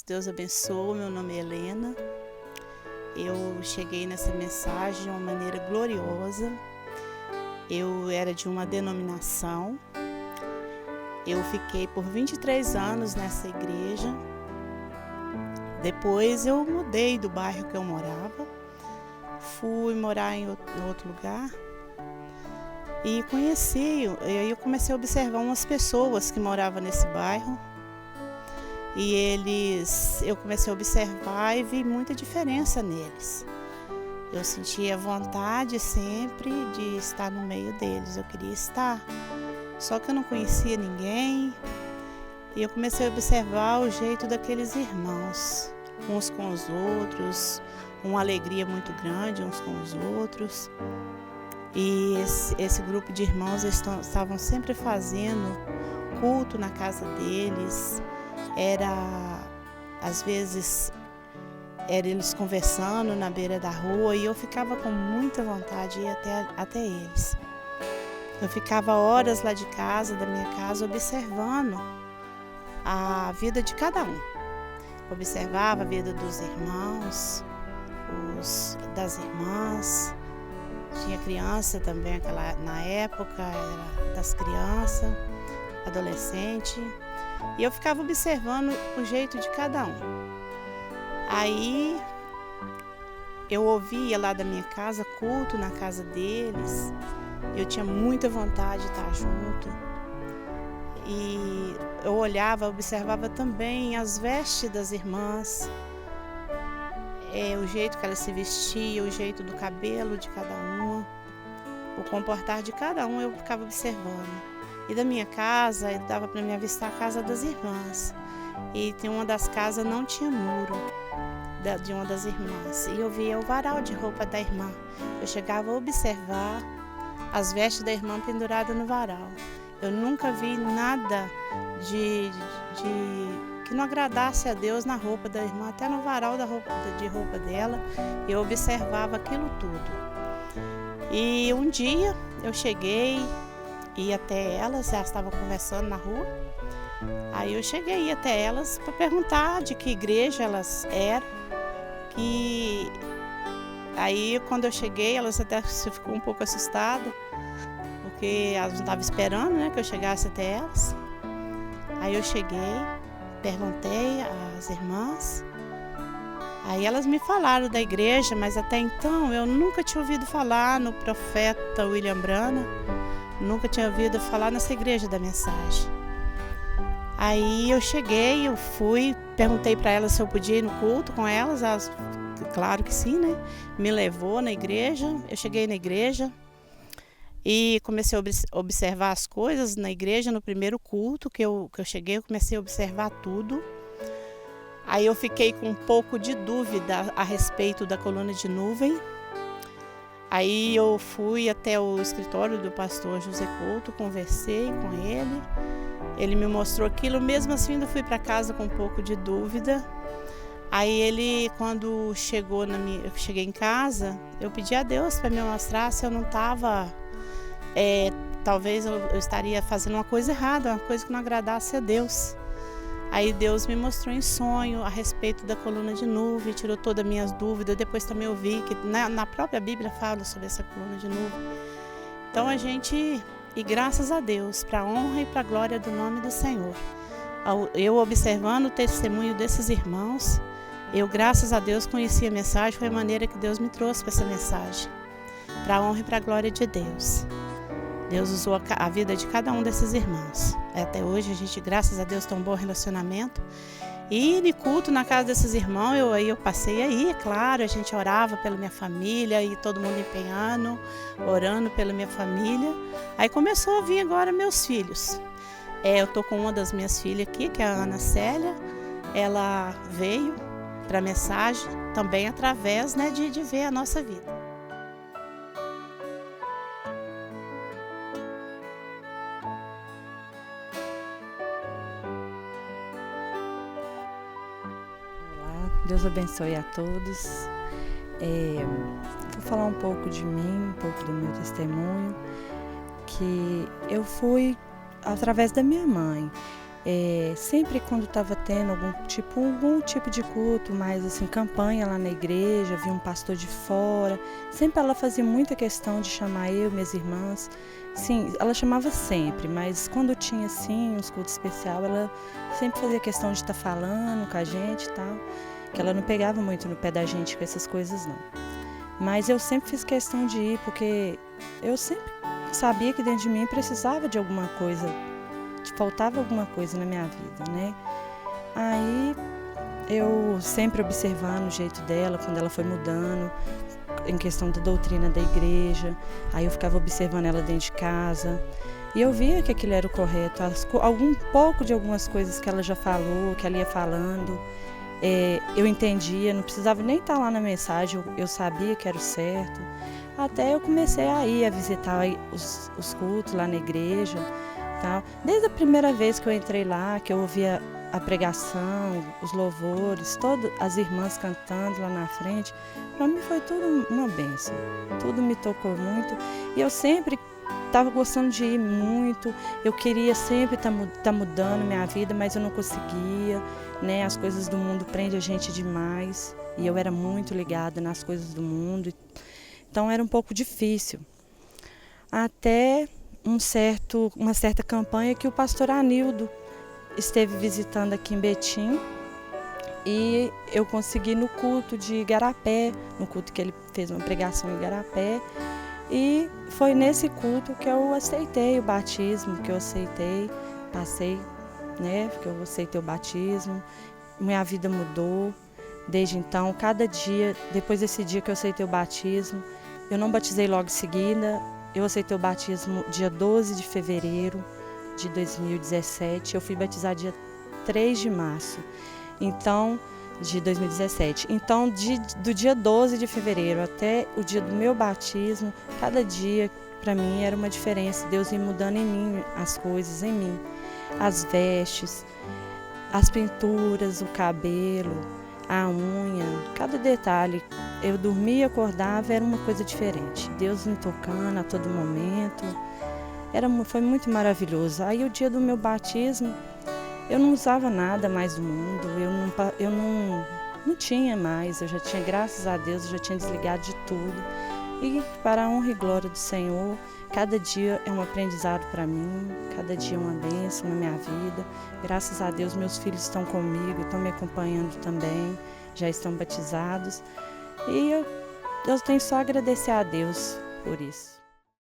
amados, Deus abençoe. Meu nome é Helena. Eu cheguei nessa mensagem de uma maneira gloriosa. Eu era de uma denominação. Eu fiquei por 23 anos nessa igreja. Depois eu mudei do bairro que eu morava. Fui morar em outro lugar. E aí eu comecei a observar umas pessoas que moravam nesse bairro. Eu comecei a observar e vi muita diferença neles. Eu sentia vontade sempre de estar no meio deles, eu queria estar. Só que eu não conhecia ninguém e eu comecei a observar o jeito daqueles irmãos, uns com os outros, uma alegria muito grande uns com os outros. E esse grupo de irmãos estavam sempre fazendo culto na casa deles. Às vezes, eles conversando na beira da rua e eu ficava com muita vontade de ir até eles. Eu ficava horas lá da minha casa, observando a vida de cada um. Observava a vida dos irmãos, das irmãs. Tinha criança também na época, era das crianças, adolescente. E eu ficava observando o jeito de cada um. Aí eu ouvia lá da minha casa, culto na casa deles. Eu tinha muita vontade de estar junto. E eu olhava, observava também as vestes das irmãs. O jeito que elas se vestiam, o jeito do cabelo de cada uma. O comportar de cada um eu ficava observando. E da minha casa, dava para me avistar a casa das irmãs. E tem uma das casas não tinha muro, de uma das irmãs. E eu via o varal de roupa da irmã. Eu chegava a observar as vestes da irmã penduradas no varal. Eu nunca vi nada que não agradasse a Deus na roupa da irmã, até no varal de roupa dela. Eu observava aquilo tudo. E um dia eu cheguei, ia até elas estavam conversando na rua. Aí eu cheguei até elas para perguntar de que igreja elas eram. Aí quando eu cheguei, elas até ficou um pouco assustadas, porque elas não estavam esperando, né, que eu chegasse até elas. Aí eu cheguei, perguntei às irmãs. Aí elas me falaram da igreja, mas até então eu nunca tinha ouvido falar no profeta William Branham. Nunca tinha ouvido falar nessa igreja da mensagem. Aí eu cheguei, eu fui, perguntei para elas se eu podia ir no culto com elas. Claro que sim, né? Me levou na igreja, eu cheguei na igreja e comecei a observar as coisas na igreja. No primeiro culto que eu cheguei, eu comecei a observar tudo. Aí eu fiquei com um pouco de dúvida a respeito da coluna de nuvem. Aí eu fui até o escritório do pastor José Couto, conversei com ele. Ele me mostrou aquilo, mesmo assim eu fui para casa com um pouco de dúvida. Aí quando eu cheguei em casa, eu pedi a Deus para me mostrar se eu não estava, talvez eu estaria fazendo uma coisa errada, uma coisa que não agradasse a Deus. Aí Deus me mostrou em sonho a respeito da coluna de nuvem, tirou todas as minhas dúvidas. Depois também eu vi que na própria Bíblia fala sobre essa coluna de nuvem. Então e graças a Deus, para a honra e para a glória do nome do Senhor. Eu observando o testemunho desses irmãos, eu graças a Deus conheci a mensagem, foi a maneira que Deus me trouxe para essa mensagem. Para a honra e para a glória de Deus. Deus usou a vida de cada um desses irmãos. Até hoje a gente, graças a Deus, tem um bom relacionamento. E de culto na casa desses irmãos, eu passei aí, é claro, a gente orava pela minha família e todo mundo empenhando, orando pela minha família. Aí começou a vir agora meus filhos. Eu tô com uma das minhas filhas aqui, que é a Ana Célia. Ela veio para a mensagem também através, né, de ver a nossa vida. Deus abençoe a todos. Vou falar um pouco de mim, um pouco do meu testemunho, que eu fui através da minha mãe. Sempre quando estava tendo algum tipo de culto, mais assim, campanha lá na igreja, havia um pastor de fora, sempre ela fazia muita questão de chamar eu, minhas irmãs. Sim, ela chamava sempre, mas quando tinha assim uns cultos especiais, ela sempre fazia questão de estar falando com a gente e tal, que ela não pegava muito no pé da gente com essas coisas não. Mas eu sempre fiz questão de ir, porque eu sempre sabia que dentro de mim precisava de alguma coisa, faltava alguma coisa na minha vida, né? Aí eu sempre observando o jeito dela, quando ela foi mudando, em questão da doutrina da igreja, aí eu ficava observando ela dentro de casa, e eu via que aquilo era o correto, algum pouco de algumas coisas que ela já falou, que ela ia falando, eu entendia, não precisava nem estar lá na mensagem, eu sabia que era o certo. Até eu comecei a ir a visitar os cultos lá na igreja, tal. Desde a primeira vez que eu entrei lá, que eu ouvia a pregação, os louvores, todas as irmãs cantando lá na frente, para mim foi tudo uma bênção, tudo me tocou muito. E eu sempre estava gostando de ir muito, eu queria sempre estar mudando minha vida, mas eu não conseguia, né? As coisas do mundo prendem a gente demais, e eu era muito ligada nas coisas do mundo, então era um pouco difícil. Até uma certa campanha que o pastor Anildo esteve visitando aqui em Betim, e eu consegui no culto de Igarapé, no culto que ele fez uma pregação em Igarapé, e foi nesse culto que eu aceitei o batismo, passei, né, que eu aceitei o batismo, minha vida mudou. Desde então, cada dia, depois desse dia que eu aceitei o batismo, eu não batizei logo em seguida, eu aceitei o batismo dia 12 de fevereiro de 2017, eu fui batizar dia 3 de março, então, de 2017. Então, do dia 12 de fevereiro até o dia do meu batismo, cada dia para mim era uma diferença, Deus ia mudando em mim as coisas, em mim, as vestes, as pinturas, o cabelo, a unha, cada detalhe. Eu dormia, acordava, era uma coisa diferente. Deus me tocando a todo momento. Foi muito maravilhoso. Aí o dia do meu batismo, eu não usava nada mais do mundo, eu não tinha mais, eu já tinha, graças a Deus, eu já tinha desligado de tudo. E para a honra e glória do Senhor, cada dia é um aprendizado para mim, cada dia é uma bênção na minha vida. Graças a Deus, meus filhos estão comigo, estão me acompanhando também, já estão batizados. E eu tenho só a agradecer a Deus por isso.